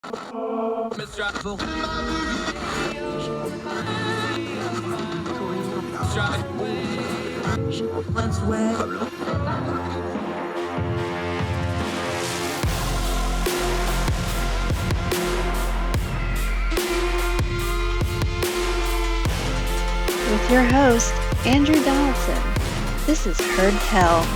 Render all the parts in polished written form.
With your host, Andrew Donaldson. This is Heard Tell.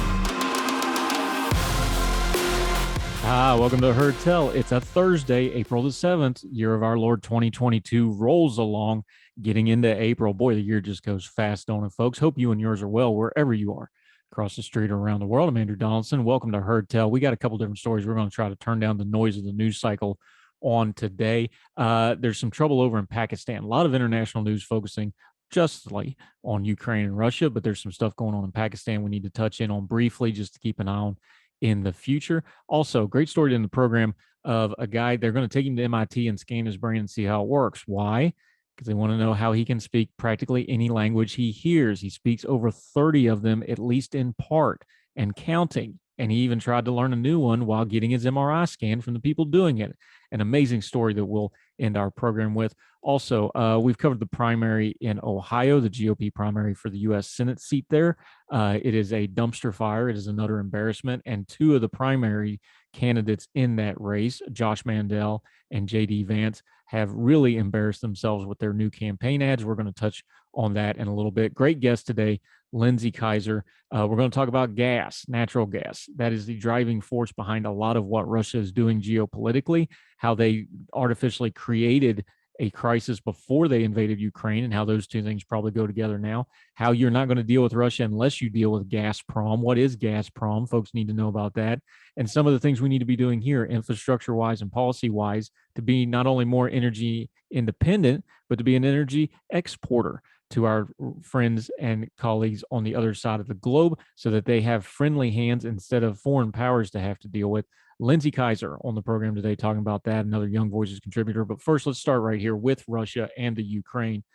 Welcome to Heard Tell. It's a Thursday, April the 7th, year of our Lord 2022 rolls along, getting into April. Boy, the year just goes fast, don't it, folks? Hope you and yours are well wherever you are, across the street or around the world. I'm Andrew Donaldson. Welcome to Heard Tell. We got a couple different stories. We're going to try to turn down the noise of the news cycle on today. There's some trouble over in Pakistan. A lot of international news focusing justly on Ukraine and Russia, but there's some stuff going on in Pakistan we need to touch in on briefly just to keep an eye on in the future. Also, great story in the program of a guy. They're going to take him to MIT and scan his brain and see how it works. Why? Because they want to know how he can speak practically any language he hears. He speaks over 30 of them, at least in part, and counting. And he even tried to learn a new one while getting his MRI scan from the people doing it. An amazing story that we'll end our program with. Also, we've covered the primary in Ohio, the GOP primary for the U.S. Senate seat there. It is a dumpster fire. It is another embarrassment. And two of the primary candidates in that race, Josh Mandel and J.D. Vance, have really embarrassed themselves with their new campaign ads. We're going to touch on that in a little bit. Great guest today, Lindsay Keiser. We're going to talk about gas, natural gas. That is the driving force behind a lot of what Russia is doing geopolitically, how they artificially created a crisis before they invaded Ukraine, and how those two things probably go together now. How you're not going to deal with Russia unless you deal with Gazprom. What is Gazprom? Folks need to know about that. And some of the things we need to be doing here, infrastructure-wise and policy-wise, to be not only more energy independent, but to be an energy exporter to our friends and colleagues on the other side of the globe so that they have friendly hands instead of foreign powers to have to deal with. Lindsay Keiser on the program today talking about that, another Young Voices contributor. But first, let's start right here with Russia and the Ukraine.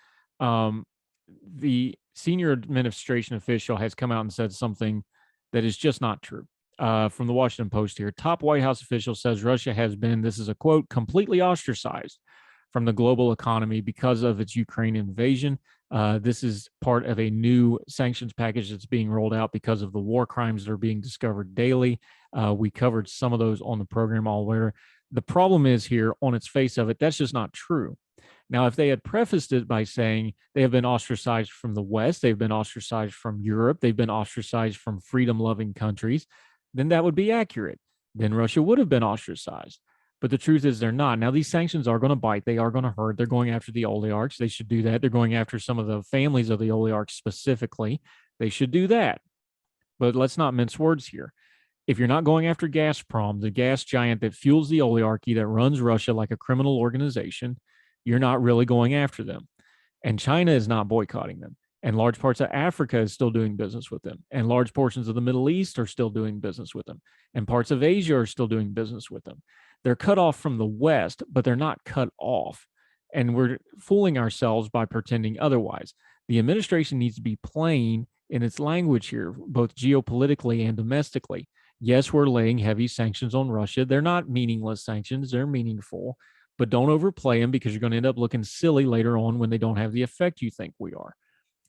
The senior administration official has come out and said something that is just not true. From the Washington Post here, top White House official says Russia has been, this is a quote, completely ostracized from the global economy because of its Ukraine invasion. This is part of a new sanctions package that's being rolled out because of the war crimes that are being discovered daily. We covered some of those on the program already. The problem is here, on its face of it, that's just not true. Now, if they had prefaced it by saying they have been ostracized from the West, they've been ostracized from Europe, they've been ostracized from freedom-loving countries, then that would be accurate. Then Russia would have been ostracized. But the truth is they're not. Now, these sanctions are going to bite. They are going to hurt. They're going after the oligarchs. They should do that. They're going after some of the families of the oligarchs specifically. They should do that. But let's not mince words here. If you're not going after Gazprom, the gas giant that fuels the oligarchy that runs Russia like a criminal organization, you're not really going after them. And China is not boycotting them. And large parts of Africa is still doing business with them. And large portions of the Middle East are still doing business with them. And parts of Asia are still doing business with them. They're cut off from the West, but they're not cut off. And we're fooling ourselves by pretending otherwise. The administration needs to be plain in its language here, both geopolitically and domestically. Yes, we're laying heavy sanctions on Russia. They're not meaningless sanctions. They're meaningful. But don't overplay them because you're going to end up looking silly later on when they don't have the effect you think we are.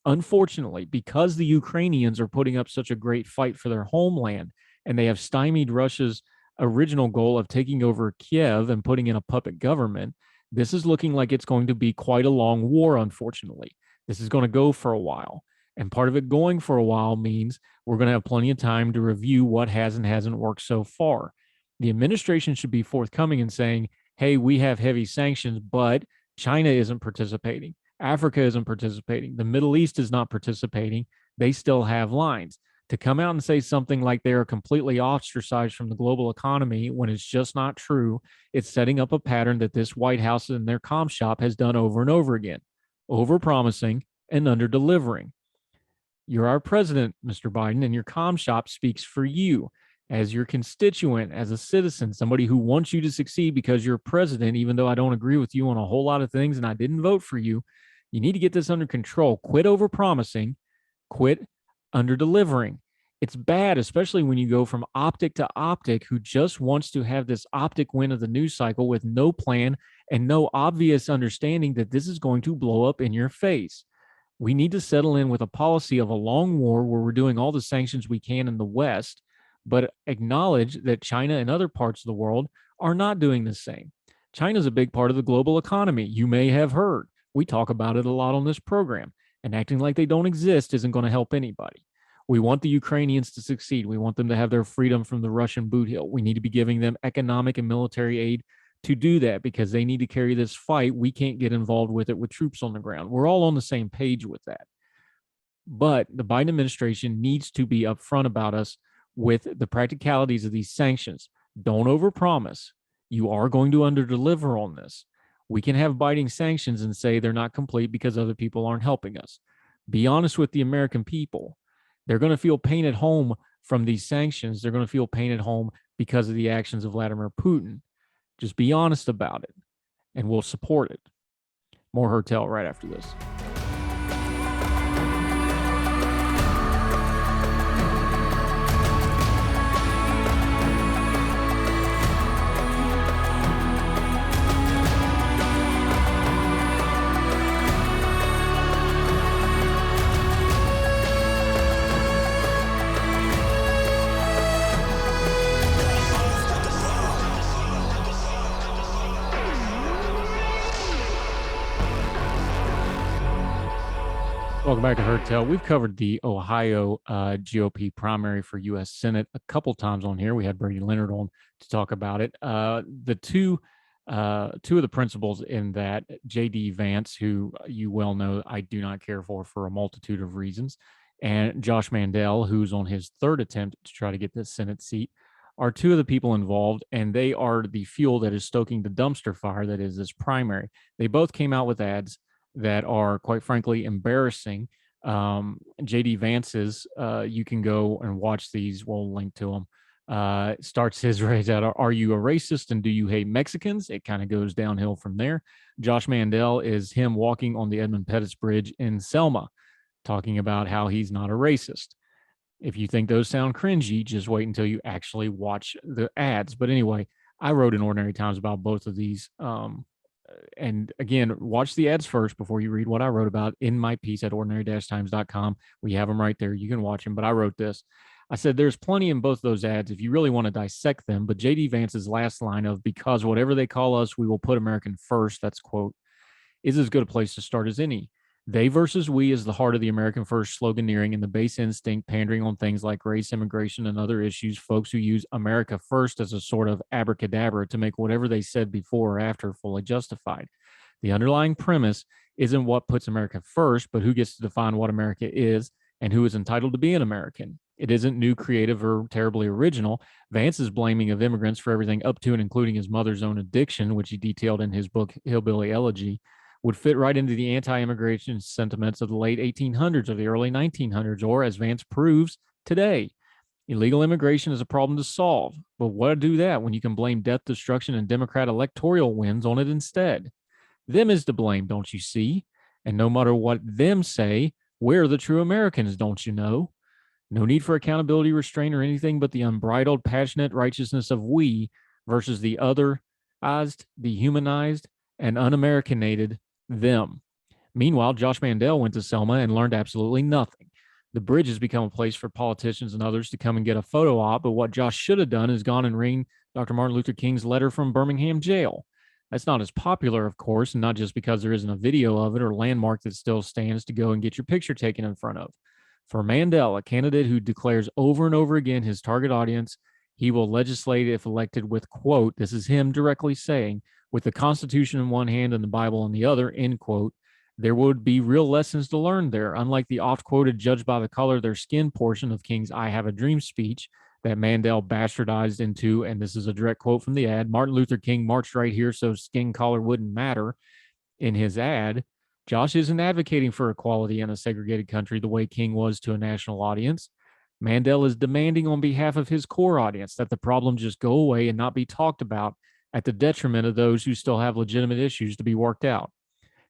Unfortunately, because the Ukrainians are putting up such a great fight for their homeland and they have stymied Russia's original goal of taking over Kiev and putting in a puppet government, this is looking like it's going to be quite a long war, unfortunately. This is going to go for a while. And part of it going for a while means we're going to have plenty of time to review what has and hasn't worked so far. The administration should be forthcoming and saying, hey, we have heavy sanctions, but China isn't participating. Africa isn't participating. The Middle East is not participating. They still have lines. To come out and say something like they are completely ostracized from the global economy when it's just not true, it's setting up a pattern that this White House and their comm shop has done over and over again, over-promising and under-delivering. You're our president, Mr. Biden, and your comm shop speaks for you as your constituent, as a citizen, somebody who wants you to succeed because you're president, even though I don't agree with you on a whole lot of things and I didn't vote for you. You need to get this under control. Quit over-promising. Quit under-delivering. It's bad, especially when you go from optic to optic, who just wants to have this optic win of the news cycle with no plan and no obvious understanding that this is going to blow up in your face. We need to settle in with a policy of a long war where we're doing all the sanctions we can in the West, but acknowledge that China and other parts of the world are not doing the same. China is a big part of the global economy. You may have heard. We talk about it a lot on this program, and acting like they don't exist isn't going to help anybody. We want the Ukrainians to succeed. We want them to have their freedom from the Russian boot heel. We need to be giving them economic and military aid to do that because they need to carry this fight. We can't get involved with it with troops on the ground. We're all on the same page with that. But the Biden administration needs to be upfront about us with the practicalities of these sanctions. Don't overpromise. You are going to underdeliver on this. We can have biting sanctions and say they're not complete because other people aren't helping us. Be honest with the American people. They're going to feel pain at home from these sanctions. They're going to feel pain at home because of the actions of Vladimir Putin. Just be honest about it, and we'll support it. More Hertel right after this. Welcome back to Hertel. We've covered the Ohio GOP primary for U.S. Senate a couple times on here. We had Brady Leonard on to talk about it. The two of the principals in that, J.D. Vance, who you well know I do not care for a multitude of reasons, and Josh Mandel, who's on his third attempt to try to get this Senate seat, are two of the people involved, and they are the fuel that is stoking the dumpster fire that is this primary. They both came out with ads that are, quite frankly, embarrassing. JD Vance's, you can go and watch these. We'll link to them. Starts his raise out, are you a racist and do you hate Mexicans? It kind of goes downhill from there. Josh Mandel is him walking on the Edmund Pettus Bridge in Selma, talking about how he's not a racist. If you think those sound cringy, just wait until you actually watch the ads. But anyway, I wrote in Ordinary Times about both of these. And again, watch the ads first before you read what I wrote about in my piece at ordinary-times.com. We have them right there. You can watch them. But I wrote this. I said, there's plenty in both those ads if you really want to dissect them. But J.D. Vance's last line of, because whatever they call us, we will put American first, that's quote, is as good a place to start as any. They versus we is the heart of the American first sloganeering and the base instinct pandering on things like race, immigration, and other issues. Folks who use America first as a sort of abracadabra to make whatever they said before or after fully justified. The underlying premise isn't what puts America first, but who gets to define what America is and who is entitled to be an American. It isn't new, creative, or terribly original. Vance's blaming of immigrants for everything up to and including his mother's own addiction, which he detailed in his book Hillbilly Elegy, would fit right into the anti-immigration sentiments of the late 1800s or the early 1900s, or as Vance proves today. Illegal immigration is a problem to solve, but why do that when you can blame death, destruction, and Democrat electoral wins on it instead? Them is to blame, don't you see? And no matter what them say, we're the true Americans, don't you know? No need for accountability, restraint, or anything but the unbridled, passionate righteousness of we versus the otherized, dehumanized, and un-Americanated them. Meanwhile, Josh Mandel went to Selma and learned absolutely nothing. The bridge has become a place for politicians and others to come and get a photo op, but what Josh should have done is gone and read Dr. Martin Luther King's letter from Birmingham jail. That's not as popular, of course, and not just because there isn't a video of it or landmark that still stands to go and get your picture taken in front of. For Mandel, a candidate who declares over and over again his target audience, he will legislate if elected with, quote, this is him directly saying, with the Constitution in one hand and the Bible in the other, end quote, there would be real lessons to learn there, unlike the oft-quoted judge by the color of their skin portion of King's I Have a Dream speech that Mandel bastardized into, and this is a direct quote from the ad, Martin Luther King marched right here so skin color wouldn't matter. In his ad, Josh isn't advocating for equality in a segregated country the way King was to a national audience. Mandel is demanding on behalf of his core audience that the problem just go away and not be talked about at the detriment of those who still have legitimate issues to be worked out.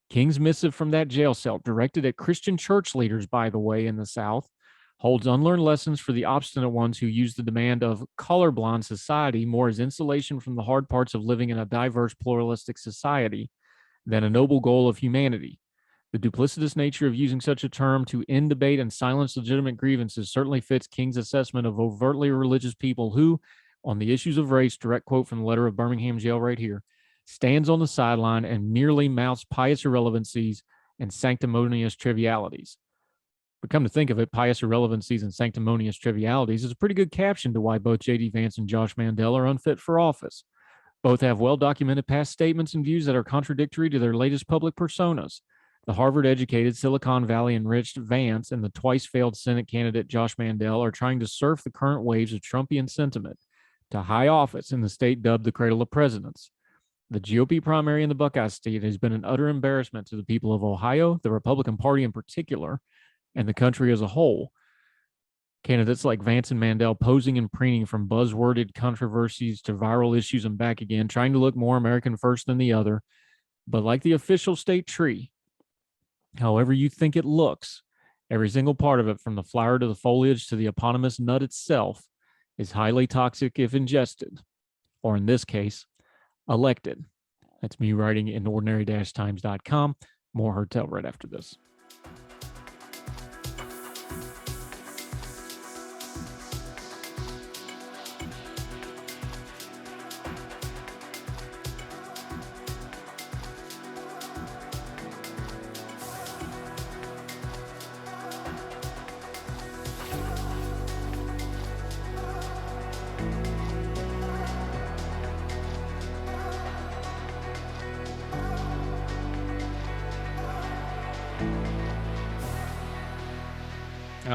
King's missive from that jail cell, directed at Christian church leaders, by the way, in the South, holds unlearned lessons for the obstinate ones who use the demand of colorblind society more as insulation from the hard parts of living in a diverse, pluralistic society than a noble goal of humanity. The duplicitous nature of using such a term to end debate and silence legitimate grievances certainly fits King's assessment of overtly religious people who, on the issues of race, direct quote from the letter of Birmingham jail right here, stands on the sideline and merely mouths pious irrelevancies and sanctimonious trivialities. But come to think of it, pious irrelevancies and sanctimonious trivialities is a pretty good caption to why both J.D. Vance and Josh Mandel are unfit for office. Both have well-documented past statements and views that are contradictory to their latest public personas. The Harvard-educated, Silicon Valley-enriched Vance and the twice-failed Senate candidate Josh Mandel are trying to surf the current waves of Trumpian sentiment to high office in the state dubbed the cradle of presidents. The GOP primary in the Buckeye State has been an utter embarrassment to the people of Ohio, the Republican Party in particular, and the country as a whole. Candidates like Vance and Mandel posing and preening from buzzworded controversies to viral issues and back again, trying to look more American first than the other. But like the official state tree, however you think it looks, every single part of it, from the flower to the foliage to the eponymous nut itself, is highly toxic if ingested, or in this case, elected. That's me writing in ordinary-times.com. More Herd Tell right after this.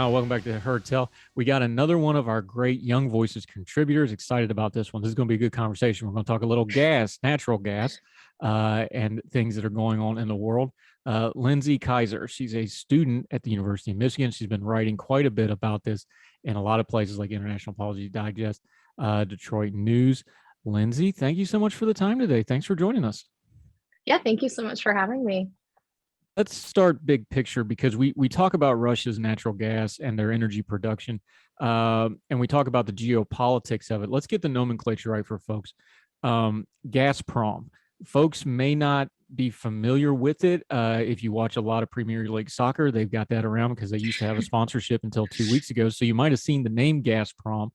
Welcome back to Herd Tell. We got another one of our great Young Voices contributors. Excited about this one. This is going to be a good conversation. We're going to talk a little gas, natural gas, and things that are going on in the world. Lindsay Keiser, she's a student at the University of Michigan. She's been writing quite a bit about this in a lot of places like International Apology Digest, Detroit News. Lindsay, thank you so much for the time today. Thanks for joining us. Yeah, thank you so much for having me. Let's start big picture, because we talk about Russia's natural gas and their energy production, and we talk about the geopolitics of it. Let's get the nomenclature right for folks. Gazprom. Folks may not be familiar with it. If you watch a lot of Premier League soccer, they've got that around because they used to have a sponsorship until 2 weeks ago. So you might have seen the name Gazprom.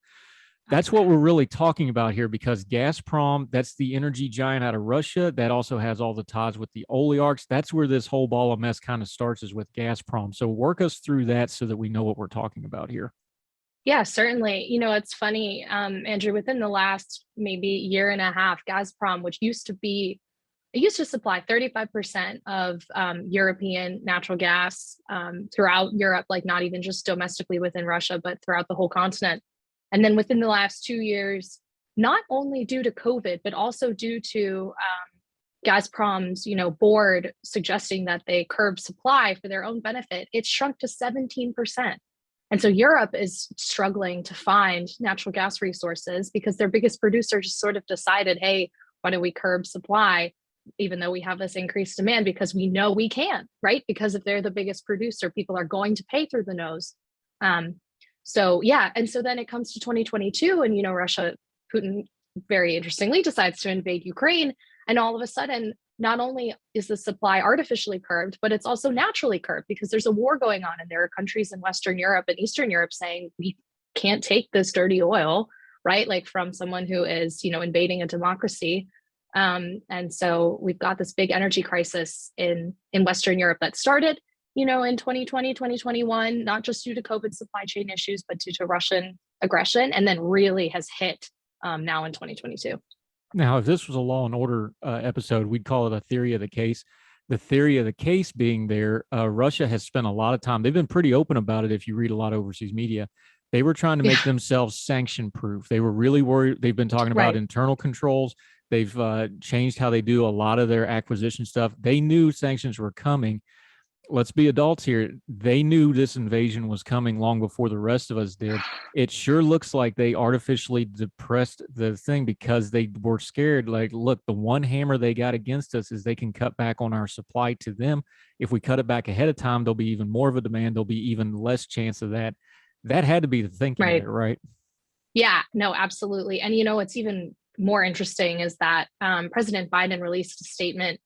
That's what we're really talking about here, because Gazprom, that's the energy giant out of Russia. That also has all the ties with the oligarchs. That's where this whole ball of mess kind of starts, is with Gazprom. So work us through that so that we know what we're talking about here. Yeah, certainly. You know, it's funny, Andrew, within the last maybe year and a half, Gazprom, which used to supply 35% of European natural gas throughout Europe, like not even just domestically within Russia, but throughout the whole continent. And then within the last 2 years, not only due to COVID, but also due to Gazprom's, board suggesting that they curb supply for their own benefit, it's shrunk to 17%. And so Europe is struggling to find natural gas resources because their biggest producer just sort of decided, hey, why don't we curb supply, even though we have this increased demand, because we know we can, right? Because if they're the biggest producer, people are going to pay through the nose. So yeah, and so then it comes to 2022, and Russia, Putin, very interestingly, decides to invade Ukraine, and all of a sudden, not only is the supply artificially curbed, but it's also naturally curbed because there's a war going on, and there are countries in Western Europe and Eastern Europe saying we can't take this dirty oil, right? Like from someone who is, invading a democracy. And so we've got this big energy crisis in Western Europe that started in 2020, 2021, not just due to COVID supply chain issues, but due to Russian aggression, and then really has hit now in 2022. Now, if this was a Law and Order episode, we'd call it a theory of the case. The theory of the case being Russia has spent a lot of time. They've been pretty open about it. If you read a lot of overseas media, they were trying to make themselves sanction proof. They were really worried. They've been talking about internal controls. They've changed how they do a lot of their acquisition stuff. They knew sanctions were coming. Let's be adults here. They knew this invasion was coming long before the rest of us did. It sure looks like they artificially depressed the thing because they were scared. Like, look, the one hammer they got against us is they can cut back on our supply to them. If we cut it back ahead of time, there'll be even more of a demand. There'll be even less chance of that That had to be the thinking Right. there, right? Yeah, no, absolutely. And what's even more interesting is that President Biden released a statement,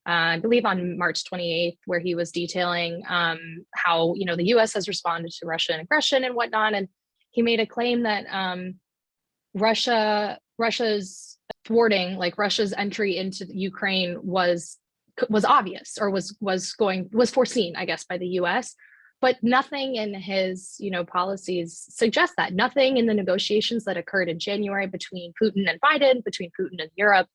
I believe on March 28th, where he was detailing how the U.S. has responded to Russian aggression and whatnot, and he made a claim that Russia's thwarting, like Russia's entry into Ukraine, was obvious, or was foreseen, I guess, by the U.S. But nothing in his policies suggests that. Nothing in the negotiations that occurred in January between Putin and Biden, between Putin and Europe,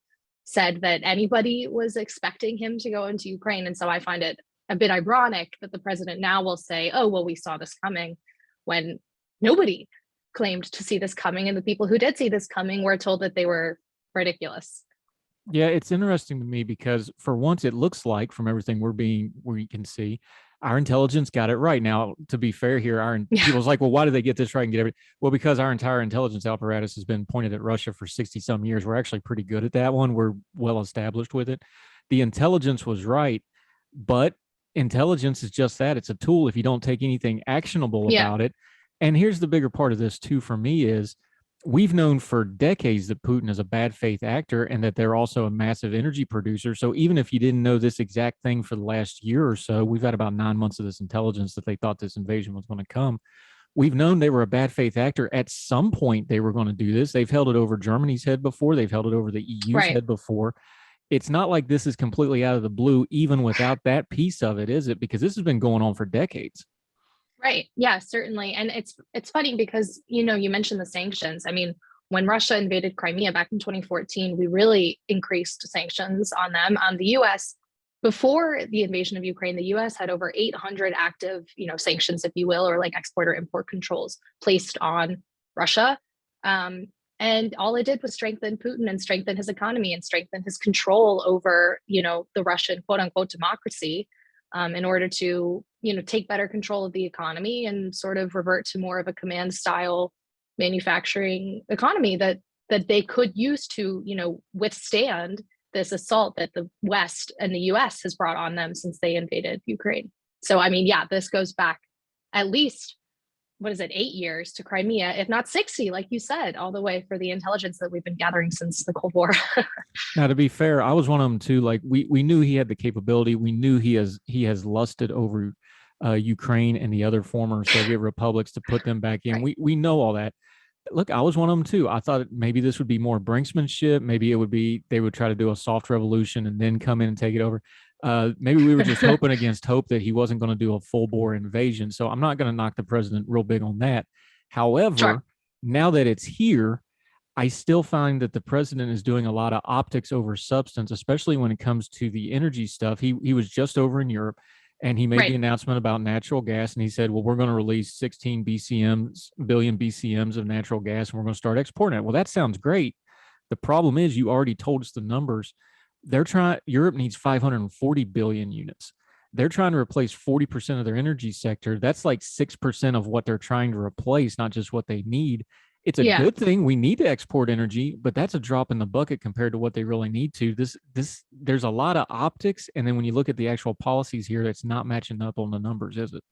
said that anybody was expecting him to go into Ukraine. And so I find it a bit ironic that the president now will say, oh, well, we saw this coming, when nobody claimed to see this coming. And the people who did see this coming were told that they were ridiculous. Yeah, it's interesting to me because for once it looks like, from everything we can see, our intelligence got it right. Now, to be fair here, people's like, well, why did they get this right and get everything? Well, because our entire intelligence apparatus has been pointed at Russia for 60 some years. We're actually pretty good at that one. We're well established with it. The intelligence was right, but intelligence is just that. It's a tool if you don't take anything actionable about it. And here's the bigger part of this too, for me, is we've known for decades that Putin is a bad faith actor and that they're also a massive energy producer. So even if you didn't know this exact thing for the last year or so, we've had about 9 months of this intelligence that they thought this invasion was going to come. We've known they were a bad faith actor. At some point, they were going to do this. They've held it over Germany's head before. They've held it over the EU's head before. It's not like this is completely out of the blue, even without that piece of it, is it? Because this has been going on for decades. Right. Yeah, certainly. And it's funny because, you mentioned the sanctions. I mean, when Russia invaded Crimea back in 2014, we really increased sanctions on them. The US, before the invasion of Ukraine, the US had over 800 active, sanctions, if you will, or like export or import controls placed on Russia. And all it did was strengthen Putin and strengthen his economy and strengthen his control over, the Russian quote unquote democracy, in order to, take better control of the economy and sort of revert to more of a command style manufacturing economy that they could use to, withstand this assault that the West and the US has brought on them since they invaded Ukraine. So, I mean, yeah, this goes back at least, 8 years to Crimea, if not 60, like you said, all the way for the intelligence that we've been gathering since the Cold War. Now, to be fair, I was one of them too. Like we knew he had the capability. We knew he has lusted over Ukraine and the other former Soviet republics to put them back in. Right. We know all that. Look, I was one of them too. I thought maybe this would be more brinksmanship. Maybe they would try to do a soft revolution and then come in and take it over. Maybe we were just hoping against hope that he wasn't going to do a full bore invasion. So I'm not going to knock the president real big on that. However, now that it's here, I still find that the president is doing a lot of optics over substance, especially when it comes to the energy stuff. He was just over in Europe and he made the announcement about natural gas. And he said, well, we're going to release 16 billion BCMs of natural gas, and we're going to start exporting it. Well, that sounds great. The problem is you already told us the numbers. Europe needs 540 billion units. They're trying to replace 40% of their energy sector. That's like 6% of what they're trying to replace, not just what they need. It's a good thing. We need to export energy, but that's a drop in the bucket compared to what they really need to. There's a lot of optics. And then when you look at the actual policies here, that's not matching up on the numbers, is it?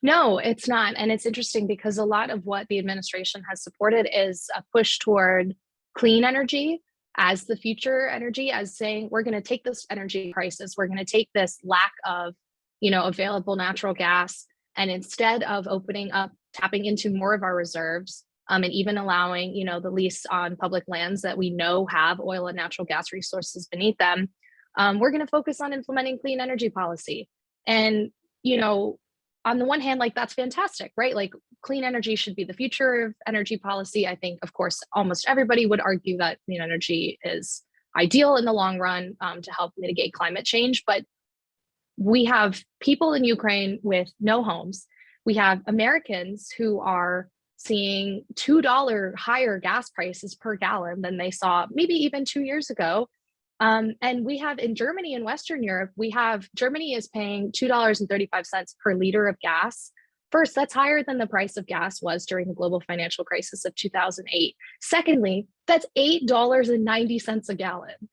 No, it's not. And it's interesting because a lot of what the administration has supported is a push toward clean energy as the future energy, as saying, we're going to take this energy crisis, we're going to take this lack of, available natural gas, and instead of opening up, tapping into more of our reserves, and even allowing, the lease on public lands that we know have oil and natural gas resources beneath them, we're going to focus on implementing clean energy policy. And, on the one hand, like, that's fantastic, right? Like, clean energy should be the future of energy policy. I think, of course, almost everybody would argue that clean energy is ideal in the long run, to help mitigate climate change. But we have people in Ukraine with no homes. We have Americans who are seeing $2 higher gas prices per gallon than they saw maybe even 2 years ago. And we have in Germany and Western Europe, Germany is paying $2.35 per liter of gas. First, that's higher than the price of gas was during the global financial crisis of 2008. Secondly, that's $8.90 a gallon.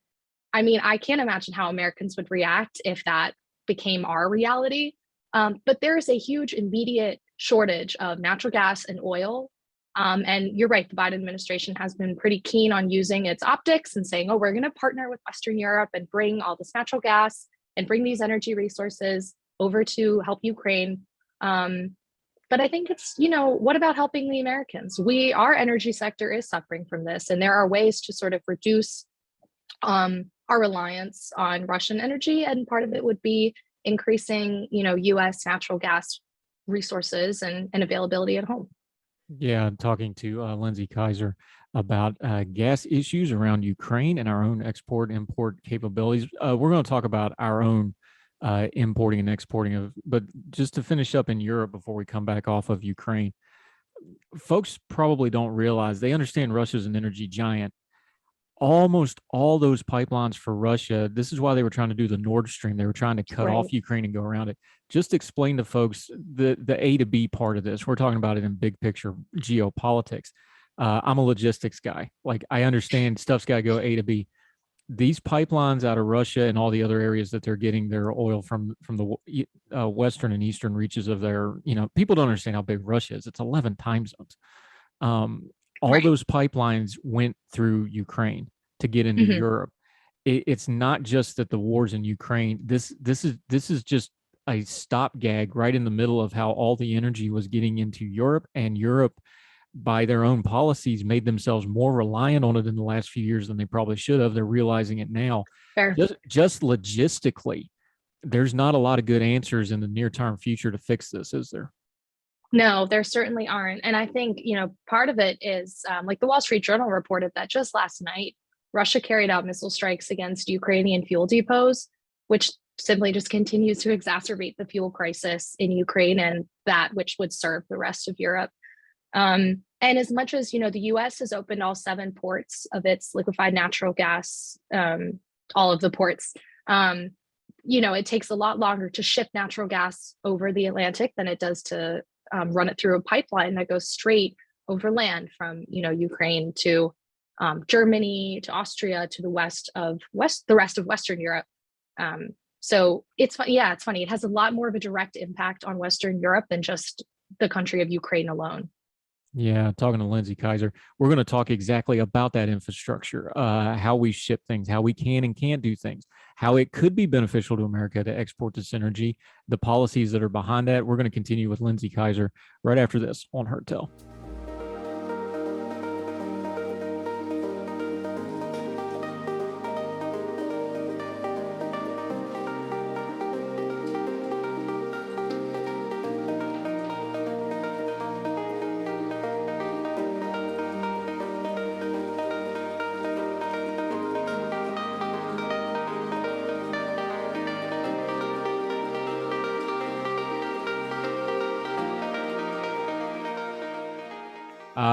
I mean, I can't imagine how Americans would react if that became our reality. But there is a huge immediate shortage of natural gas and oil. And you're right, the Biden administration has been pretty keen on using its optics and saying, oh, we're going to partner with Western Europe and bring all this natural gas and bring these energy resources over to help Ukraine. But I think it's, what about helping the Americans? Our energy sector is suffering from this, and there are ways to sort of reduce our reliance on Russian energy. And part of it would be increasing, US natural gas resources and availability at home. Yeah, talking to Lindsay Keiser about gas issues around Ukraine and our own export-import capabilities. We're going to talk about our own importing and exporting of, but just to finish up in Europe before we come back off of Ukraine, folks probably don't realize, they understand Russia's an energy giant. Almost all those pipelines for Russia, this is why they were trying to do the Nord Stream. They were trying to cut off Ukraine and go around it. Just explain to folks the A to B part of this. We're talking about it in big picture geopolitics. I'm a logistics guy. Like, I understand stuff's got to go A to B. These pipelines out of Russia and all the other areas that they're getting their oil from the western and eastern reaches of their, people don't understand how big Russia is. It's 11 time zones. All those pipelines went through Ukraine to get into Europe. It's not just that the war's in Ukraine. This is just a stopgag right in the middle of how all the energy was getting into Europe, and Europe, by their own policies, made themselves more reliant on it in the last few years than they probably should have. They're realizing it now. Fair. Just logistically, there's not a lot of good answers in the near-term future to fix this, is there? No, there certainly aren't. And I think, part of it is like the Wall Street Journal reported that just last night, Russia carried out missile strikes against Ukrainian fuel depots, which simply just continues to exacerbate the fuel crisis in Ukraine and that which would serve the rest of Europe. And as much as, the US has opened all 7 ports of its liquefied natural gas, all of the ports, it takes a lot longer to ship natural gas over the Atlantic than it does to run it through a pipeline that goes straight over land from, Ukraine to Germany, to Austria, to the the rest of Western Europe. So it's funny. It has a lot more of a direct impact on Western Europe than just the country of Ukraine alone. Yeah, talking to Lindsay Keiser, we're going to talk exactly about that infrastructure, how we ship things, how we can and can't do things, how it could be beneficial to America to export this energy, the policies that are behind that. We're going to continue with Lindsay Keiser right after this on Heard Tell.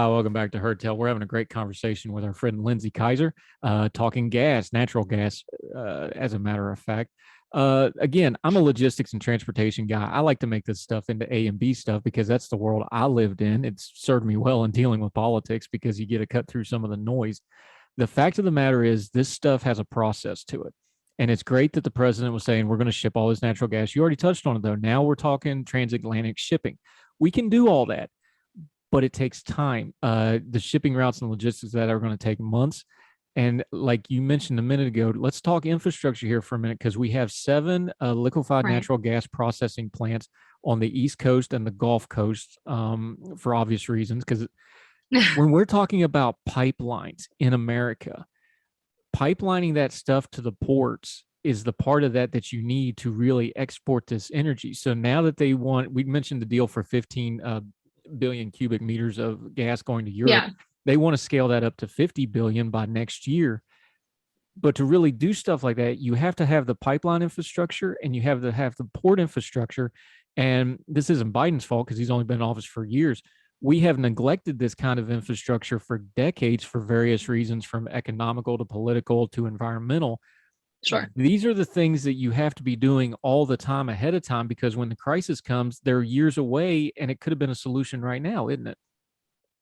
Welcome back to Heard Tell. We're having a great conversation with our friend Lindsay Keiser, talking gas, natural gas, as a matter of fact. Again, I'm a logistics and transportation guy. I like to make this stuff into A and B stuff because that's the world I lived in. It's served me well in dealing with politics because you get to cut through some of the noise. The fact of the matter is this stuff has a process to it. And it's great that the president was saying we're going to ship all this natural gas. You already touched on it, though. Now we're talking transatlantic shipping. We can do all that, but it takes time. The shipping routes and logistics that are going to take months. And like you mentioned a minute ago, let's talk infrastructure here for a minute, because we have 7 liquefied natural gas processing plants on the East Coast and the Gulf Coast, for obvious reasons. Because when we're talking about pipelines in America, pipelining that stuff to the ports is the part of that you need to really export this energy. So now that we mentioned the deal for 15 billion cubic meters of gas going to Europe. Yeah. They want to scale that up to 50 billion by next year. But to really do stuff like that, you have to have the pipeline infrastructure and you have to have the port infrastructure. And this isn't Biden's fault because he's only been in office for years. We have neglected this kind of infrastructure for decades for various reasons, from economical to political to environmental. Sure. These are the things that you have to be doing all the time ahead of time, because when the crisis comes, they're years away and it could have been a solution right now, isn't it?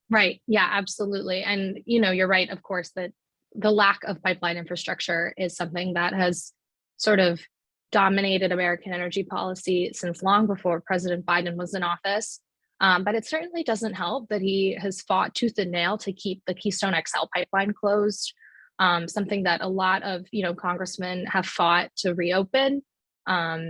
Right. Yeah, absolutely. And, you're right, of course, that the lack of pipeline infrastructure is something that has sort of dominated American energy policy since long before President Biden was in office. But it certainly doesn't help that he has fought tooth and nail to keep the Keystone XL pipeline closed, something that a lot of congressmen have fought to reopen,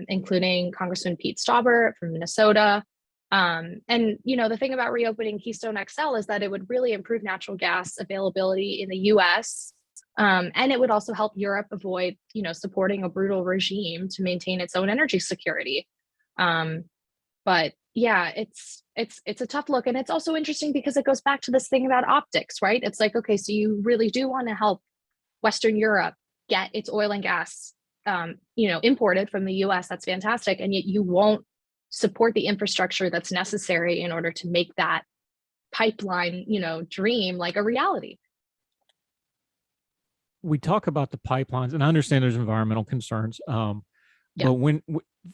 including Congressman Pete Stauber from Minnesota. And the thing about reopening Keystone XL is that it would really improve natural gas availability in the U.S. And it would also help Europe avoid, supporting a brutal regime to maintain its own energy security. But yeah, it's a tough look, and it's also interesting because it goes back to this thing about optics, right? It's like, okay, so you really do want to help Western Europe get its oil and gas, imported from the U.S. That's fantastic, and yet you won't support the infrastructure that's necessary in order to make that pipeline, dream like a reality. We talk about the pipelines, and I understand there's environmental concerns. But when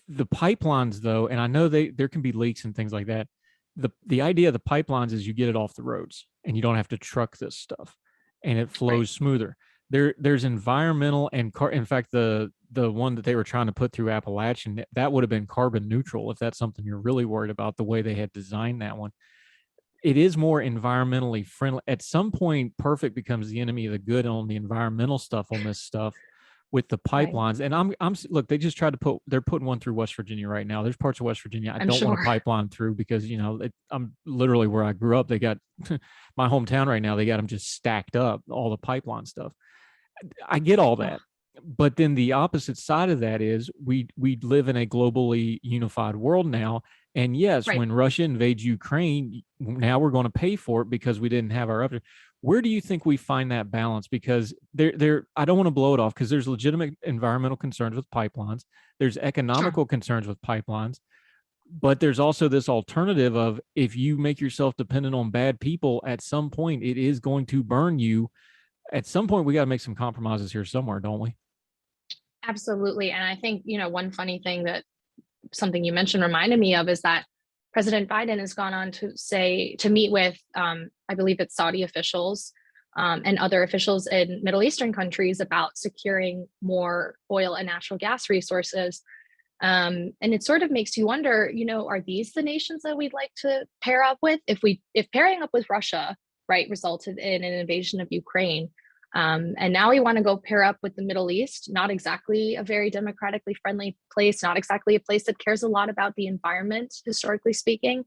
the pipelines, though, and I know there can be leaks and things like that. The idea of the pipelines is you get it off the roads and you don't have to truck this stuff, and it flows smoother. There's environmental and in fact, the one that they were trying to put through Appalachian, that would have been carbon neutral if that's something you're really worried about, the way they had designed that one. It is more environmentally friendly. At some point, perfect becomes the enemy of the good on the environmental stuff on this stuff with the pipelines. Right. And I'm look, they just tried to they're putting one through West Virginia right now. There's parts of West Virginia I don't want a pipeline through because, I'm literally where I grew up. They got my hometown right now. They got them just stacked up, all the pipeline stuff. I get all that. But then the opposite side of that is we live in a globally unified world now. And yes, when Russia invades Ukraine, now we're going to pay for it because we didn't have our other. Where do you think we find that balance? Because I don't want to blow it off because there's legitimate environmental concerns with pipelines. There's economical concerns with pipelines. But there's also this alternative of if you make yourself dependent on bad people, at some point it is going to burn you. At some point, we got to make some compromises here somewhere, don't we? Absolutely. And I think, one funny thing that something you mentioned reminded me of is that President Biden has gone on to meet with, I believe it's Saudi officials and other officials in Middle Eastern countries about securing more oil and natural gas resources. And it sort of makes you wonder, are these the nations that we'd like to pair up with? If pairing up with Russia, right, resulted in an invasion of Ukraine, and now we want to go pair up with the Middle East, not exactly a very democratically friendly place, not exactly a place that cares a lot about the environment, historically speaking,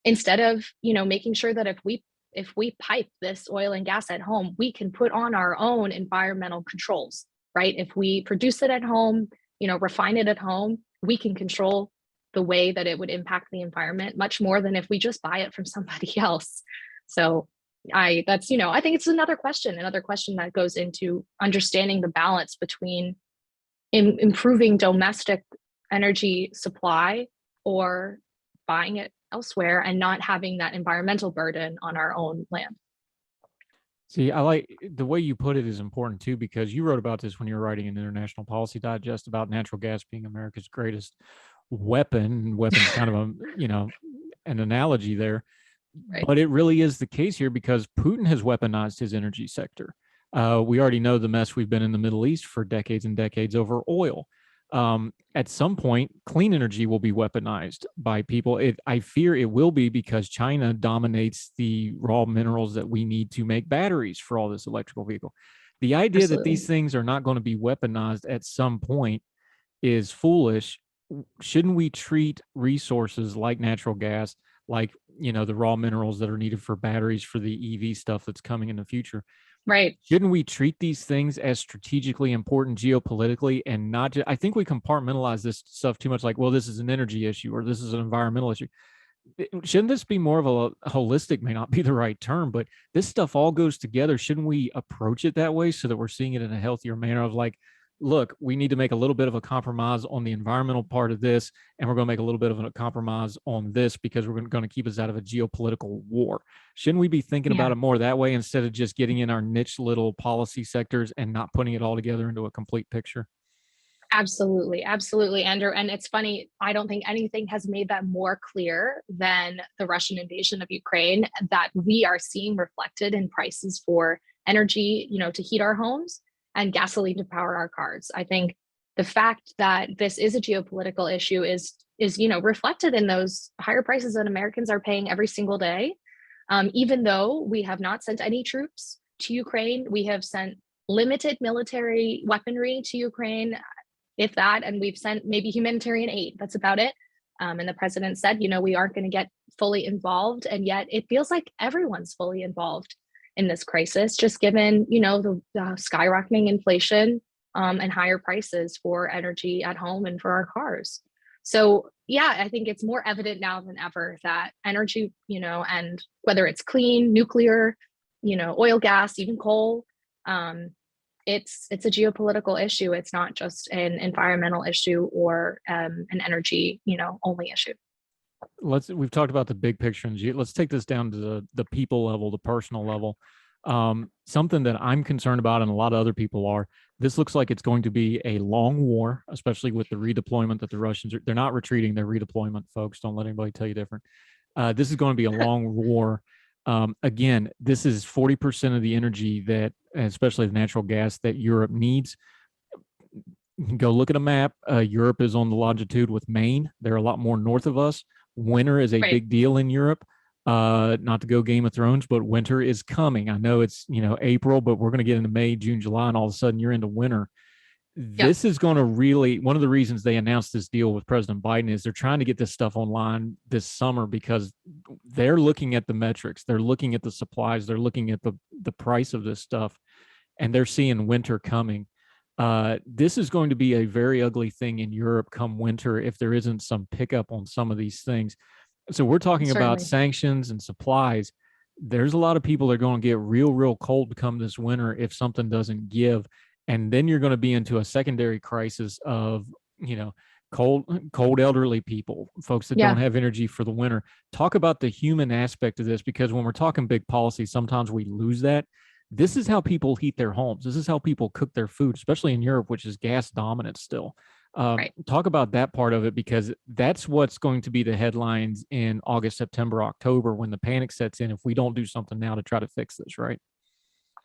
instead of, making sure that if we pipe this oil and gas at home, we can put on our own environmental controls, right? If we produce it at home, refine it at home, we can control the way that it would impact the environment much more than if we just buy it from somebody else. So I think it's another question that goes into understanding the balance between improving domestic energy supply or buying it elsewhere and not having that environmental burden on our own land. See, I like the way you put it is important too, because you wrote about this when you were writing an International Policy Digest about natural gas being America's greatest weapon. Weapon's kind of an analogy there. Right. But it really is the case here because Putin has weaponized his energy sector. We already know the mess we've been in the Middle East for decades and decades over oil. At some point, clean energy will be weaponized by people. I fear it will be because China dominates the raw minerals that we need to make batteries for all this electrical vehicle. The idea that these things are not going to be weaponized at some point is foolish. Shouldn't we treat resources like natural gas, like the raw minerals that are needed for batteries for the EV stuff that's coming in the future? Right. Shouldn't we treat these things as strategically important geopolitically and not just, I think we compartmentalize this stuff too much, like, well, this is an energy issue or this is an environmental issue. Shouldn't this be more of a holistic, may not be the right term, but this stuff all goes together. Shouldn't we approach it that way so that we're seeing it in a healthier manner of like, look, we need to make a little bit of a compromise on the environmental part of this, and we're going to make a little bit of a compromise on this because we're going to keep us out of a geopolitical war. Shouldn't we be thinking about it more that way instead of just getting in our niche little policy sectors and not putting it all together into a complete picture? Absolutely, Andrew. And it's funny, I don't think anything has made that more clear than the Russian invasion of Ukraine, that we are seeing reflected in prices for energy, to heat our homes and gasoline to power our cars. I think the fact that this is a geopolitical issue is is, reflected in those higher prices that Americans are paying every single day. Even though we have not sent any troops to Ukraine, we have sent limited military weaponry to Ukraine, if that, and we've sent maybe humanitarian aid. That's about it. And the president said, we aren't going to get fully involved. And yet it feels like everyone's fully involved in this crisis, just given, the skyrocketing inflation and higher prices for energy at home and for our cars. So yeah, I think it's more evident now than ever that energy, and whether it's clean, nuclear, oil, gas, even coal, it's a geopolitical issue. It's not just an environmental issue or an energy, only issue. We've talked about the big picture, and let's take this down to the people level, the personal level. Something that I'm concerned about, and a lot of other people are, this looks like it's going to be a long war, especially with the redeployment that the Russians they're not retreating, they're redeployment, folks. Don't let anybody tell you different. This is going to be a long war. Again, this is 40% of the energy that, especially the natural gas, that Europe needs. You can go look at a map. Europe is on the longitude with Maine. They're a lot more north of us. Winter is a big deal in Europe. Not to go Game of Thrones, but winter is coming. I know it's, April, but we're going to get into May, June, July, and all of a sudden you're into winter. This is going to really, one of the reasons they announced this deal with President Biden is they're trying to get this stuff online this summer because they're looking at the metrics. They're looking at the supplies. They're looking at the price of this stuff, and they're seeing winter coming. This is going to be a very ugly thing in Europe come winter if there isn't some pickup on some of these things. So we're talking about sanctions and supplies. There's a lot of people that are going to get real cold come this winter if something doesn't give. And then you're going to be into a secondary crisis of, cold elderly people, folks that don't have energy for the winter. Talk about the human aspect of this, because when we're talking big policy, sometimes we lose that. This is how people heat their homes. This is how people cook their food, especially in Europe, which is gas dominant still. Talk about that part of it, because that's what's going to be the headlines in August, September, October, when the panic sets in if we don't do something now to try to fix this, right?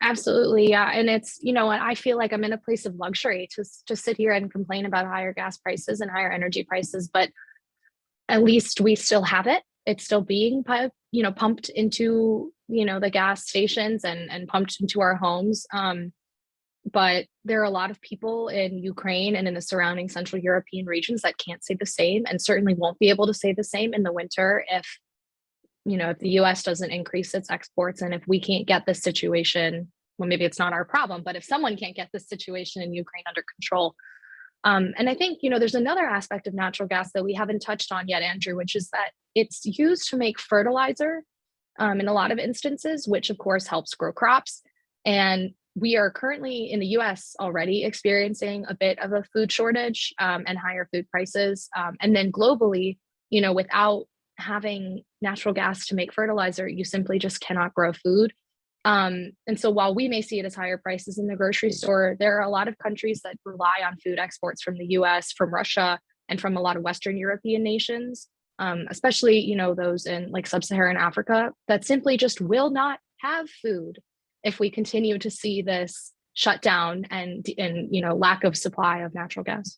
Absolutely. Yeah. And it's, I feel like I'm in a place of luxury to sit here and complain about higher gas prices and higher energy prices, but at least we still have it. It's still being, pumped into, the gas stations and pumped into our homes. But there are a lot of people in Ukraine and in the surrounding Central European regions that can't say the same, and certainly won't be able to say the same in the winter if the US doesn't increase its exports, and if we can't get this situation, well, maybe it's not our problem, but if someone can't get this situation in Ukraine under control. And I think, there's another aspect of natural gas that we haven't touched on yet, Andrew, which is that it's used to make fertilizer in a lot of instances, which of course helps grow crops. And we are currently in the US already experiencing a bit of a food shortage and higher food prices. And then globally, without having natural gas to make fertilizer, you simply just cannot grow food. And so while we may see it as higher prices in the grocery store, there are a lot of countries that rely on food exports from the US, from Russia, and from a lot of Western European nations, especially, those in like sub-Saharan Africa, that simply just will not have food if we continue to see this shutdown and lack of supply of natural gas.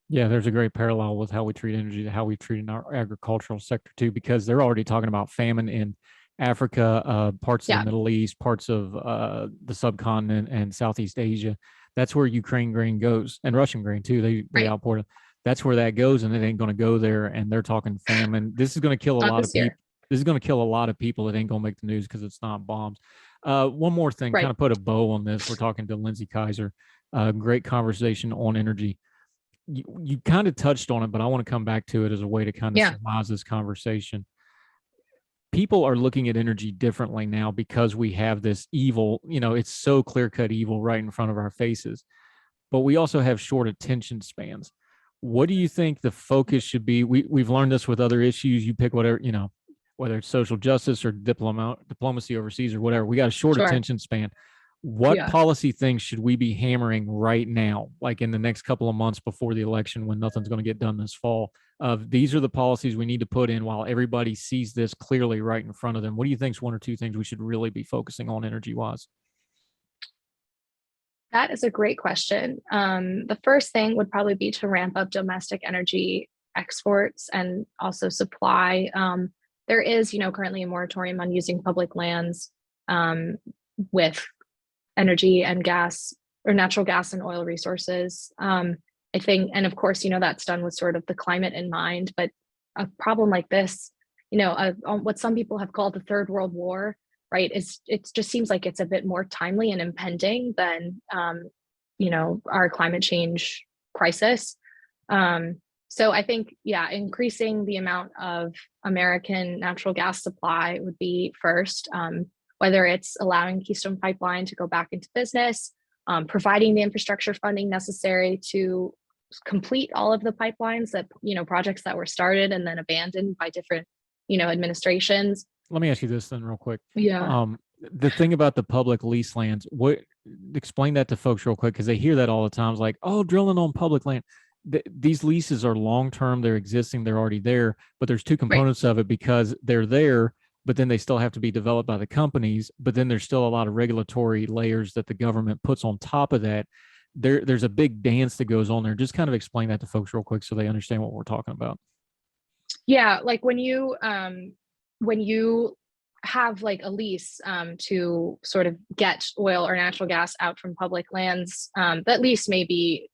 Yeah, there's a great parallel with how we treat energy to how we treat in our agricultural sector too, because they're already talking about famine in Africa, parts of the Middle East, parts of the subcontinent and Southeast Asia. That's where Ukraine grain goes, and Russian grain too. They outport it. That's where that goes, and it ain't going to go there. And they're talking famine. This is going to kill a lot of people. This is going to kill a lot of people that ain't going to make the news because it's not bombs. One more thing, kind of put a bow on this. We're talking to Lindsay Keiser. Great conversation on energy. You kind of touched on it, but I want to come back to it as a way to kind of surmise this conversation. People are looking at energy differently now because we have this evil, it's so clear-cut evil right in front of our faces. But we also have short attention spans. What do you think the focus should be? We've learned this with other issues. You pick whatever, whether it's social justice or diplomacy overseas or whatever. We got a short attention span. What policy things should we be hammering right now, like in the next couple of months before the election, when nothing's going to get done this fall? These are the policies we need to put in while everybody sees this clearly right in front of them. What do you think is one or two things we should really be focusing on energy-wise? That is a great question. The first thing would probably be to ramp up domestic energy exports and also supply. There is, currently a moratorium on using public lands with energy and gas or natural gas and oil resources. I think, and of course, that's done with sort of the climate in mind, but a problem like this, what some people have called the Third World War, right? It just seems like it's a bit more timely and impending than, our climate change crisis. So I think, increasing the amount of American natural gas supply would be first, whether it's allowing Keystone Pipeline to go back into business, providing the infrastructure funding necessary to complete all of the pipelines that, projects that were started and then abandoned by different, administrations. Let me ask you this then real quick. Yeah. The thing about the public lease lands, explain that to folks real quick, because they hear that all the time. It's like, oh, drilling on public land. These leases are long-term, they're existing, they're already there, but there's two components of it, because they're there, but then they still have to be developed by the companies. But then there's still a lot of regulatory layers that the government puts on top of that. There's a big dance that goes on there. Just kind of explain that to folks real quick so they understand what we're talking about. Yeah, like when you have like a lease to sort of get oil or natural gas out from public lands, that lease may be,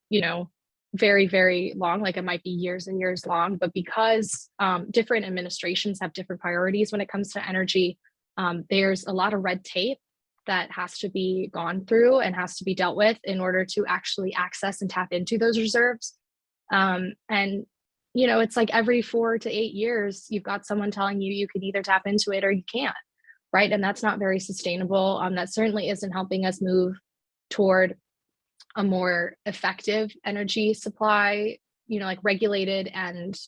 very, very long, like it might be years and years long, but because different administrations have different priorities when it comes to energy, there's a lot of red tape that has to be gone through and has to be dealt with in order to actually access and tap into those reserves. And it's like every 4 to 8 years, you've got someone telling you can either tap into it or you can't, right? And that's not very sustainable. That certainly isn't helping us move toward a more effective energy supply, like regulated and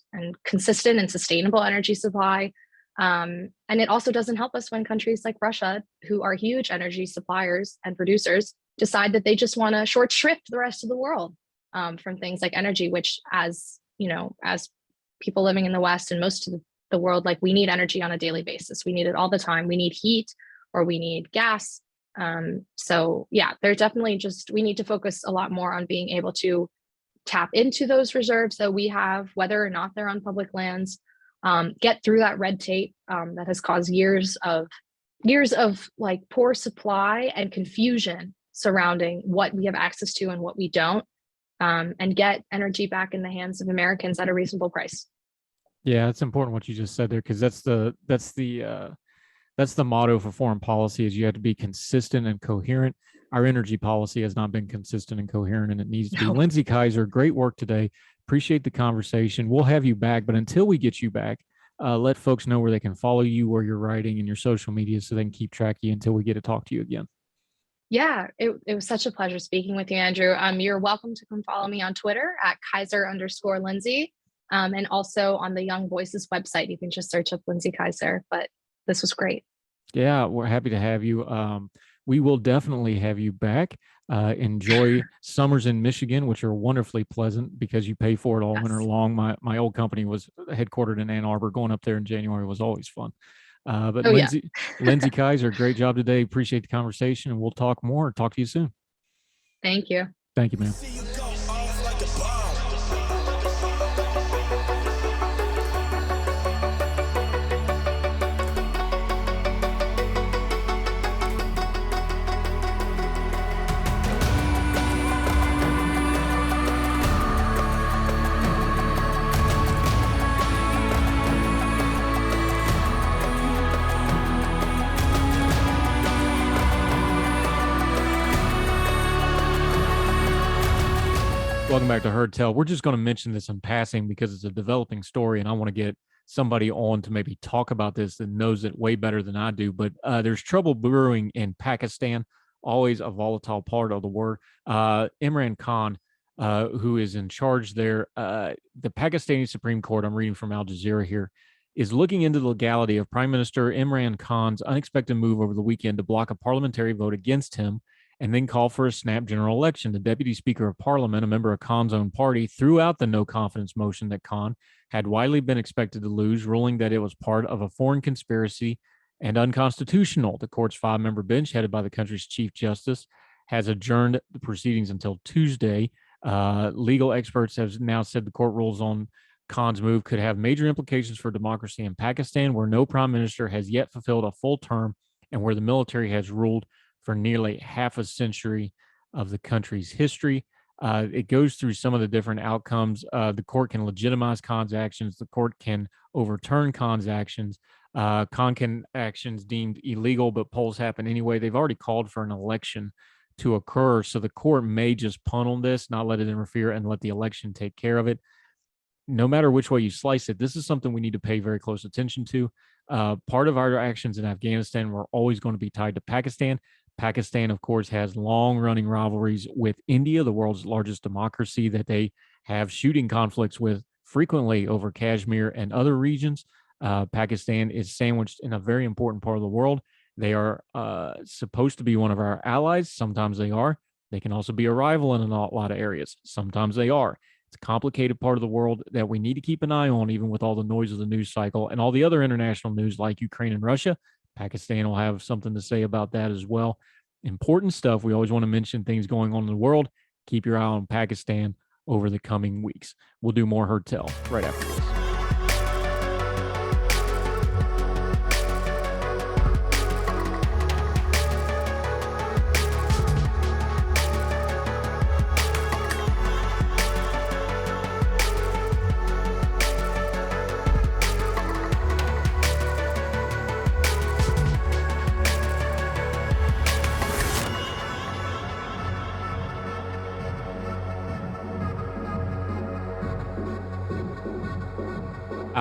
consistent and sustainable energy supply. And it also doesn't help us when countries like Russia, who are huge energy suppliers and producers, decide that they just want to short shrift the rest of the world from things like energy, which as people living in the West and most of the world, like we need energy on a daily basis. We need it all the time. We need heat or we need gas. So yeah, there's definitely we need to focus a lot more on being able to tap into those reserves that we have, whether or not they're on public lands, get through that red tape that has caused years of like poor supply and confusion surrounding what we have access to and what we don't, and get energy back in the hands of Americans at a reasonable price. Yeah, it's important what you just said there, because that's the motto for foreign policy: is you have to be consistent and coherent. Our energy policy has not been consistent and coherent, and it needs to be. Lindsay Keiser, great work today. Appreciate the conversation. We'll have you back, but until we get you back, let folks know where they can follow you, where you're writing, and your social media, so they can keep track of you until we get to talk to you again. Yeah, it was such a pleasure speaking with you, Andrew. You're welcome to come follow me on Twitter at Keiser_Lindsay. And also on the Young Voices website, you can just search up Lindsay Keiser. But this was great. Yeah, we're happy to have you. We will definitely have you back. Enjoy summers in Michigan, which are wonderfully pleasant because you pay for it all winter long. My old company was headquartered in Ann Arbor. Going up there in January was always fun. But Lindsay Keiser, great job today. Appreciate the conversation, and we'll talk more. Talk to you soon. Thank you. Thank you, man. Welcome back to Heard Tell. We're just going to mention this in passing because it's a developing story, and I want to get somebody on to maybe talk about this that knows it way better than I do. But there's trouble brewing in Pakistan, always a volatile part of the war. Imran Khan, who is in charge there, the Pakistani Supreme Court, I'm reading from Al Jazeera here, is looking into the legality of Prime Minister Imran Khan's unexpected move over the weekend to block a parliamentary vote against him and then call for a snap general election. The deputy speaker of parliament, a member of Khan's own party, threw out the no confidence motion that Khan had widely been expected to lose, ruling that it was part of a foreign conspiracy and unconstitutional. The court's 5-member bench, headed by the country's chief justice, has adjourned the proceedings until Tuesday. Legal experts have now said the court rules on Khan's move could have major implications for democracy in Pakistan, where no prime minister has yet fulfilled a full term and where the military has ruled for nearly half a century of the country's history. It goes through some of the different outcomes. The court can legitimize Khan's actions. The court can overturn Khan's actions. Khan can actions deemed illegal, but polls happen anyway. They've already called for an election to occur, so the court may just punt on this, not let it interfere, and let the election take care of it. No matter which way you slice it, this is something we need to pay very close attention to. Part of our actions in Afghanistan were always going to be tied to Pakistan. Pakistan, of course, has long-running rivalries with India, the world's largest democracy, that they have shooting conflicts with frequently over Kashmir and other regions. Pakistan is sandwiched in a very important part of the world. They are supposed to be one of our allies. Sometimes they are. They can also be a rival in a lot of areas. Sometimes they are. It's a complicated part of the world that we need to keep an eye on, even with all the noise of the news cycle and all the other international news like Ukraine and Russia. Pakistan will have something to say about that as well. Important stuff. We always want to mention things going on in the world. Keep your eye on Pakistan over the coming weeks. We'll do more Heard Tell right after this.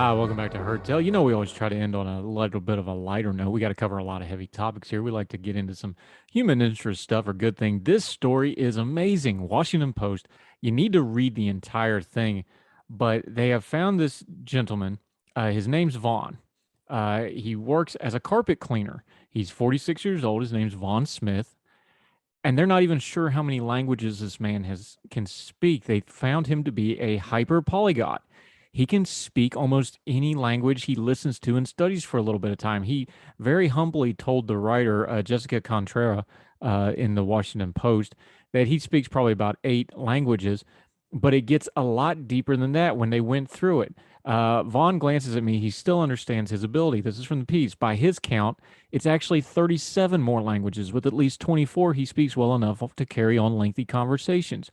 Welcome back to Heard Tell. You know, we always try to end on a little bit of a lighter note. We got to cover a lot of heavy topics here. We like to get into some human interest stuff or good thing. This story is amazing. Washington Post. You need to read the entire thing, but they have found this gentleman. His name's Vaughn. He works as a carpet cleaner. He's 46 years old. His name's Vaughn Smith. And they're not even sure how many languages this man can speak. They found him to be a hyperpolygot. He can speak almost any language he listens to and studies for a little bit of time. He very humbly told the writer, Jessica Contreras, in the Washington Post, that he speaks probably about 8 languages, but it gets a lot deeper than that when they went through it. Vaughn glances at me. He still understands his ability. This is from the piece. By his count, it's actually 37 more languages. With at least 24, he speaks well enough to carry on lengthy conversations.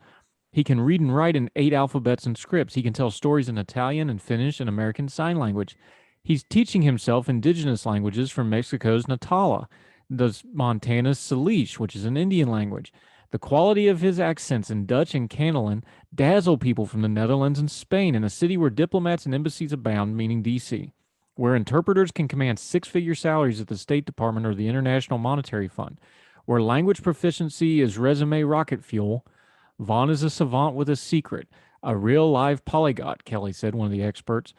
He can read and write in 8 alphabets and scripts. He can tell stories in Italian and Finnish and American Sign Language. He's teaching himself indigenous languages from Mexico's Natala, the Montana's Salish, which is an Indian language. The quality of his accents in Dutch and Catalan dazzle people from the Netherlands and Spain, in a city where diplomats and embassies abound, meaning D.C., where interpreters can command 6-figure salaries at the State Department or the International Monetary Fund, where language proficiency is resume rocket fuel. Vaughn is a savant with a secret, a real live polyglot, Kelly said, one of the experts.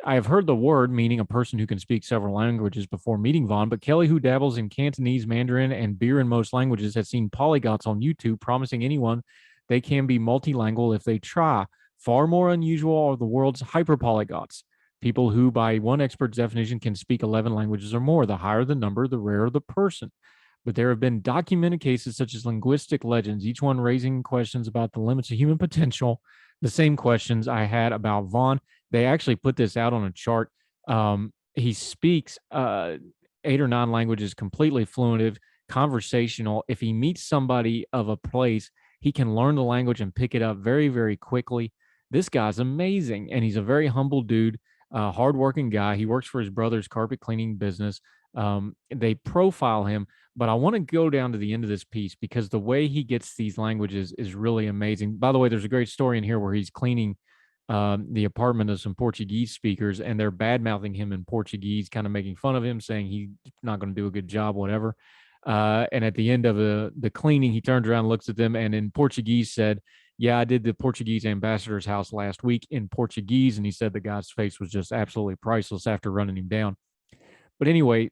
I have heard the word, meaning a person who can speak several languages, before meeting Vaughn, but Kelly, who dabbles in Cantonese, Mandarin, and beer in most languages, has seen polyglots on YouTube promising anyone they can be multilingual if they try. Far more unusual are the world's hyperpolygots, people who, by one expert's definition, can speak 11 languages or more. The higher the number, the rarer the person. But there have been documented cases such as linguistic legends, each one raising questions about the limits of human potential. The same questions I had about Vaughn. They actually put this out on a chart. He speaks 8 or 9 languages completely fluent, conversational. If he meets somebody of a place, he can learn the language and pick it up very, very quickly. This guy's amazing, and he's a very humble dude, hardworking guy. He works for his brother's carpet cleaning business. They profile him, but I want to go down to the end of this piece because the way he gets these languages is really amazing. By the way, there's a great story in here where he's cleaning the apartment of some Portuguese speakers, and they're bad-mouthing him in Portuguese, kind of making fun of him, saying he's not going to do a good job, whatever. And at the end of the cleaning, he turns around, looks at them, and in Portuguese said, "Yeah, I did the Portuguese ambassador's house last week in Portuguese." And he said the guy's face was just absolutely priceless after running him down. But anyway,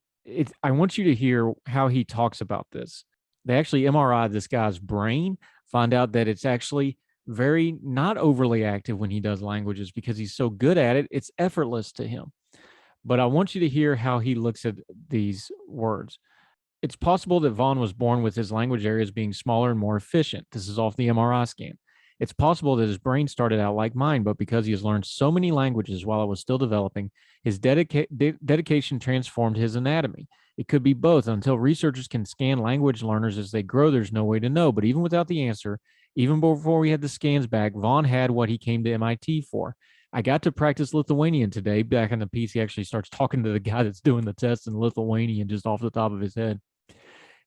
I want you to hear how he talks about this. They actually MRI this guy's brain, find out that it's actually very not overly active when he does languages because he's so good at it. It's effortless to him. But I want you to hear how he looks at these words. It's possible that Vaughn was born with his language areas being smaller and more efficient. This is off the MRI scan. It's possible that his brain started out like mine, but because he has learned so many languages while it was still developing, his dedication transformed his anatomy. It could be both. Until researchers can scan language learners as they grow, there's no way to know. But even without the answer, even before we had the scans back, Vaughn had what he came to MIT for. I got to practice Lithuanian today. Back in the piece, he actually starts talking to the guy that's doing the test in Lithuanian just off the top of his head.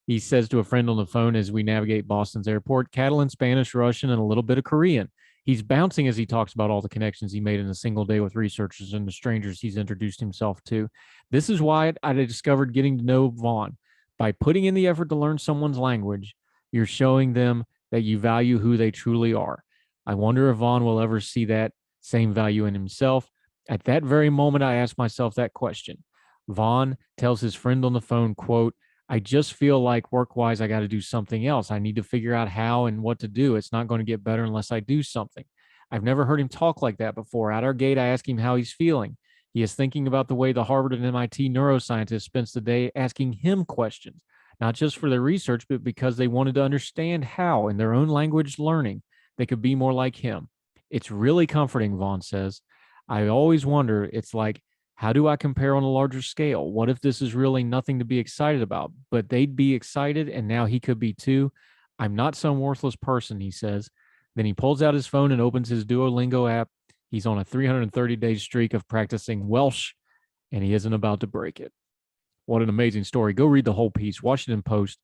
He says to a friend on the phone as we navigate Boston's airport, Catalan, Spanish, Russian, and a little bit of Korean. He's bouncing as he talks about all the connections he made in a single day with researchers and the strangers he's introduced himself to. This is why I discovered getting to know Vaughn. By putting in the effort to learn someone's language, you're showing them that you value who they truly are. I wonder if Vaughn will ever see that same value in himself. At that very moment, I asked myself that question. Vaughn tells his friend on the phone, quote, I just feel like work-wise, I got to do something else. I need to figure out how and what to do. It's not going to get better unless I do something. I've never heard him talk like that before. At our gate, I ask him how he's feeling. He is thinking about the way the Harvard and MIT neuroscientists spends the day asking him questions, not just for their research, but because they wanted to understand how, in their own language learning, they could be more like him. It's really comforting, Vaughn says. I always wonder, it's like, how do I compare on a larger scale? What if this is really nothing to be excited about, but they'd be excited and now he could be too? I'm not some worthless person, he says. Then he pulls out his phone and opens his Duolingo app. He's on a 330-day streak of practicing Welsh, and he isn't about to break it. What an amazing story. Go read the whole piece. Washington Post.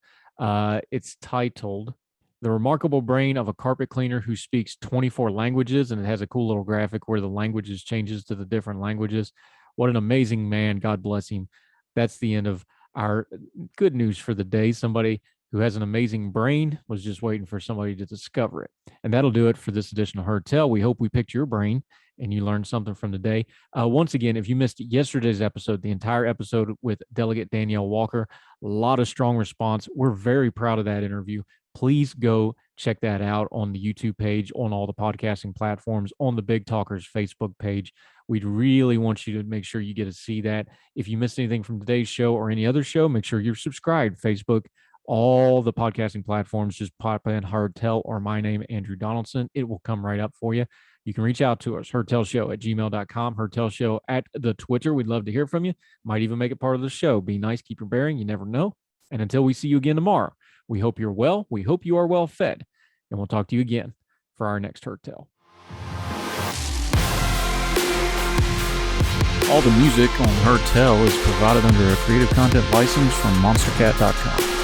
It's titled The Remarkable Brain of a Carpet Cleaner Who Speaks 24 Languages, and it has a cool little graphic where the languages changes to the different languages. What an amazing man. God bless him. That's the end of our good news for the day. Somebody who has an amazing brain was just waiting for somebody to discover it. And that'll do it for this edition of Heard Tell. We hope we picked your brain and you learned something from the day. Once again, if you missed yesterday's episode, the entire episode with Delegate Danielle Walker, a lot of strong response. We're very proud of that interview. Please go check that out on the YouTube page, on all the podcasting platforms, on the Big Talkers Facebook page. We'd really want you to make sure you get to see that. If you missed anything from today's show or any other show, make sure you're subscribed. Facebook, all the podcasting platforms, just pop in Heard Tell or my name, Andrew Donaldson. It will come right up for you. You can reach out to us, heardtellshow@gmail.com, heardtellshow at the Twitter. We'd love to hear from you. Might even make it part of the show. Be nice, keep your bearing. You never know. And until we see you again tomorrow, we hope you're well. We hope you are well fed. And we'll talk to you again for our next Heard Tell. All the music on Heard Tell is provided under a Creative Content license from monstercat.com.